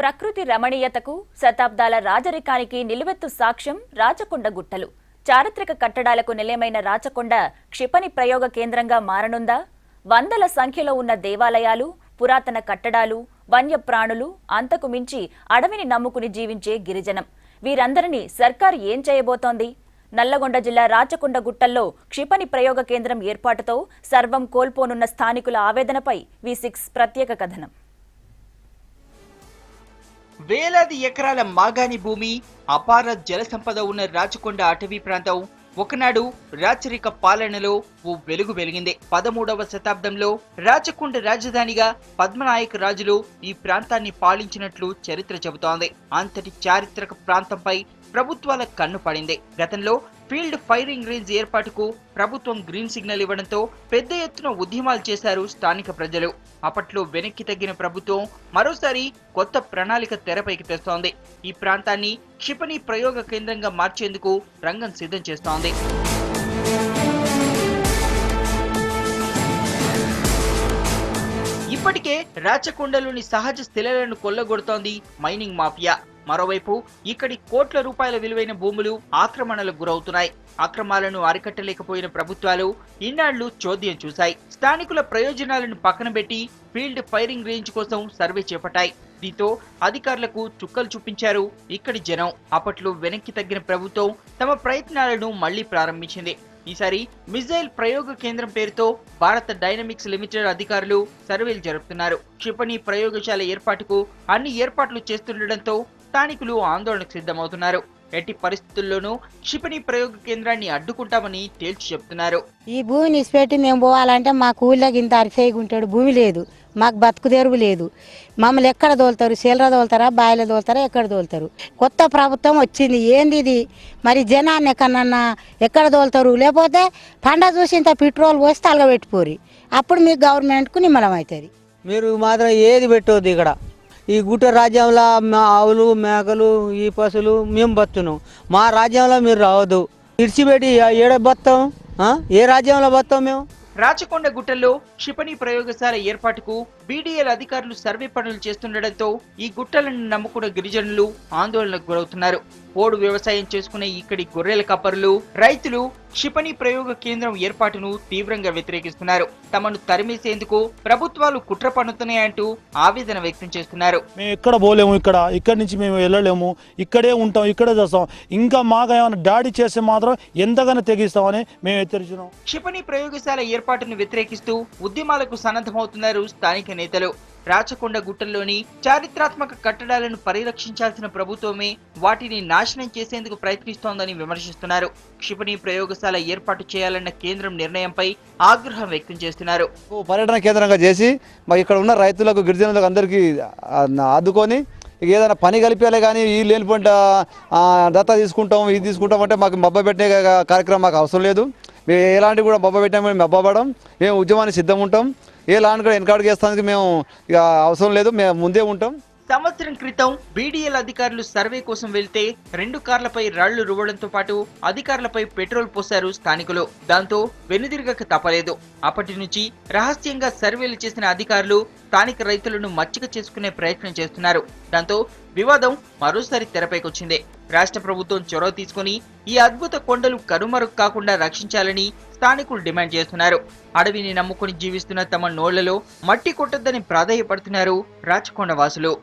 ప్రకృతి రమణీయతకు శతాబ్దాల రాజరికానికి నిలువెత్తు సాక్ష్యం రాచకొండ గుట్టలు. చారిత్రక కట్టడాలకు నిలయమైన రాచకొండ క్షిపణి ప్రయోగ కేంద్రంగా మారనుందా? వందల సంఖ్యలో ఉన్న దేవాలయాలు, పురాతన కట్టడాలు, వన్యప్రాణులు, అంతకు మించి అడవిని నమ్ముకుని జీవించే గిరిజనం, వీరందరినీ సర్కారు ఏం చేయబోతోంది? నల్లగొండ జిల్లా రాచకొండ గుట్టల్లో క్షిపణి ప్రయోగ కేంద్రం ఏర్పాటుతో సర్వం కోల్పోనున్న స్థానికుల ఆవేదనపై V6 ప్రత్యేక కథనం. వేలాది ఎకరాల మాగాణి భూమి, అపార జల సంపద ఉన్న రాచకొండ అటవీ ప్రాంతం ఒకనాడు రాచరిక పాలనలో ఓ వెలుగు వెలిగింది. 13వ శతాబ్దంలో రాచకొండ రాజధానిగా పద్మనాయక రాజులు ఈ ప్రాంతాన్ని పాలించినట్లు చరిత్ర చెబుతోంది. అంతటి చారిత్రక ప్రాంతంపై ప్రభుత్వాల కన్ను పడింది. గతంలో ఫీల్డ్ ఫైరింగ్ రేంజ్ ఏర్పాటుకు ప్రభుత్వం గ్రీన్ సిగ్నల్ ఇవ్వడంతో పెద్ద ఎత్తున ఉద్యమాలు చేశారు స్థానిక ప్రజలు. అప్పట్లో వెనక్కి తగ్గిన ప్రభుత్వం మరోసారి కొత్త ప్రణాళిక తెరపైకి తెస్తోంది. ఈ ప్రాంతాన్ని క్షిపణి ప్రయోగ కేంద్రంగా మార్చేందుకు రంగం సిద్ధం చేస్తోంది. ఇప్పటికే రాచకొండలోని సహజ స్థిలాలను కొల్లగొడుతోంది మైనింగ్ మాఫియా. మరోవైపు ఇక్కడి కోట్ల రూపాయల విలువైన భూములు ఆక్రమణలకు గురవుతున్నాయి. అక్రమాలను అరికట్టలేకపోయిన ప్రభుత్వాలు ఇన్నాళ్లు చోద్యం చూశాయి. స్థానికుల ప్రయోజనాలను పక్కన పెట్టి ఫీల్డ్ ఫైరింగ్ రేంజ్ కోసం సర్వే చేపట్టాయి. దీంతో అధికారులకు చుక్కలు చూపించారు ఇక్కడి జనం. అప్పట్లో వెనక్కి తగ్గిన ప్రభుత్వం తమ ప్రయత్నాలను మళ్లీ ప్రారంభించింది. ఈసారి మిజైల్ ప్రయోగ కేంద్రం పేరుతో భారత డైనమిక్స్ లిమిటెడ్ అధికారులు సర్వేలు జరుపుతున్నారు. క్షిపణి ప్రయోగశాల ఏర్పాటుకు అన్ని ఏర్పాట్లు చేస్తుండటంతో స్థానికులు ఆందోళనకు సిద్ధమవుతున్నారు. ఎట్టి పరిస్థితుల్లోనూ క్షిపణి ప్రయోగ కేంద్రాన్ని అడ్డుకుంటామని తేల్చి చెప్తున్నారు. ఈ భూమిని ఇసిపెట్టి మేము పోవాలంటే మాకు ఊళ్ళకి ఇంత అరిసేగుంటాడు, భూమి లేదు, మాకు బతుకు తెరువు లేదు. మమ్మల్ని ఎక్కడ తోలుతారు? చీలర తోలుతారా, బాయిల తోలుతారా, ఎక్కడ తోలుతారు? కొత్త ప్రభుత్వం వచ్చింది, ఏంది ఇది? మరి జనాన్ని ఎక్కడన్నా ఎక్కడ తోలుతారు? లేకపోతే పండ చూసి ఇంత పెట్రోల్ పోసి తలగబెట్టిపోరి, అప్పుడు మీకు గవర్నమెంట్కు నిమ్మలం అవుతుంది. మీరు మాత్రం ఏది పెట్టవద్దు. ఇక్కడ ఈ గుట్ట రాజ్యంలో ఆవులు, మేకలు, ఈ పశువులు మేము బతున్నాం. మా రాజ్యంలో మీరు రావద్దు. ఇడిచిపెట్టి ఏడ బతాం? ఏ రాజ్యంలో బతాం మేము? రాచకొండ గుట్టల్లో క్షిపణి ప్రయోగశాల ఏర్పాటుకు BDL అధికారులు సర్వే పనులు చేస్తుండటంతో ఈ గుట్టలను నమ్ముకున్న గిరిజనులు ఆందోళనకు గురవుతున్నారు. పోడు వ్యవసాయం చేసుకునే ఇక్కడి గొర్రెల కాపరులు, రైతులు క్షిపణి ప్రయోగ కేంద్రం ఏర్పాటును తీవ్రంగా వ్యతిరేకిస్తున్నారు. తమను తరిమేసేందుకు ప్రభుత్వాలు కుట్ర పన్నుతున్నాయంటూ ఆవేదన వ్యక్తం చేస్తున్నారు. మేము ఎక్కడ పోలేము, ఇక్కడి నుంచి మేము వెళ్ళలేము, ఇక్కడే ఉంటాం, ఇక్కడే చేస్తాం. ఇంకా మాకు ఏమైనా దాడి చేస్తే మాత్రం ఎంతగానో తెగిస్తామని మేము హెచ్చరించినాం. క్షిపణి ప్రయోగశాల ఏర్పాటును వ్యతిరేకిస్తూ ఉద్యమాలకు సన్నద్ధమవుతున్నారు స్థానిక నేతలు. రాచకొండ గుట్టల్లోని చారిత్రాత్మక కట్టడాలను పరిరక్షించాల్సిన ప్రభుత్వమే వాటిని నాశనం చేసేందుకు ప్రయత్నిస్తోందని విమర్శిస్తున్నారు. క్షిపణి ప్రయోగశాల ఏర్పాటు చేయాలన్న కేంద్రం నిర్ణయంపై ఆగ్రహం వ్యక్తం చేస్తున్నారు. పర్యటన కేంద్రంగా చేసి మరి ఇక్కడ ఉన్న రైతులకు, గిరిజనులకు అందరికీ ఆదుకొని ఏదైనా పని కలిపేయాలి. కానీ ఈ లేనిపోయిన దత్తా తీసుకుంటాం, ఇది తీసుకుంటాం అంటే మాకు మబ్బ పెట్టే కార్యక్రమం మాకు అవసరం లేదు. మేము ఎలాంటి కూడా మబ్బ పెట్టాము, మేము మబ్బపడం, మేము ఉద్యమానికి సిద్ధం ఉంటాం. ఏ లాంటి కూడా ఎన్కౌంటర్ చేస్తానికి మేము ఇక అవసరం లేదు, మేము ముందే ఉంటాం. సంవత్సరం క్రితం BDL అధికారులు సర్వే కోసం వెళ్తే 2 కార్లపై రాళ్లు రువ్వడంతో పాటు అధికారులపై పెట్రోల్ పోశారు స్థానికులు. దాంతో వెనుదిరగక తప్పలేదు. అప్పటి నుంచి రహస్యంగా సర్వేలు చేసిన అధికారులు స్థానిక రైతులను మచ్చిక చేసుకునే ప్రయత్నం చేస్తున్నారు. దాంతో వివాదం మరోసారి తెరపైకొచ్చింది. రాష్ట్ర ప్రభుత్వం చొరవ తీసుకుని ఈ అద్భుత కొండలు కనుమరుగు కాకుండా రక్షించాలని స్థానికులు డిమాండ్ చేస్తున్నారు. అడవిని నమ్ముకుని జీవిస్తున్న తమ నోళ్లలో మట్టి కొట్టొద్దని ప్రాధాయపడుతున్నారు రాచకొండ వాసులు.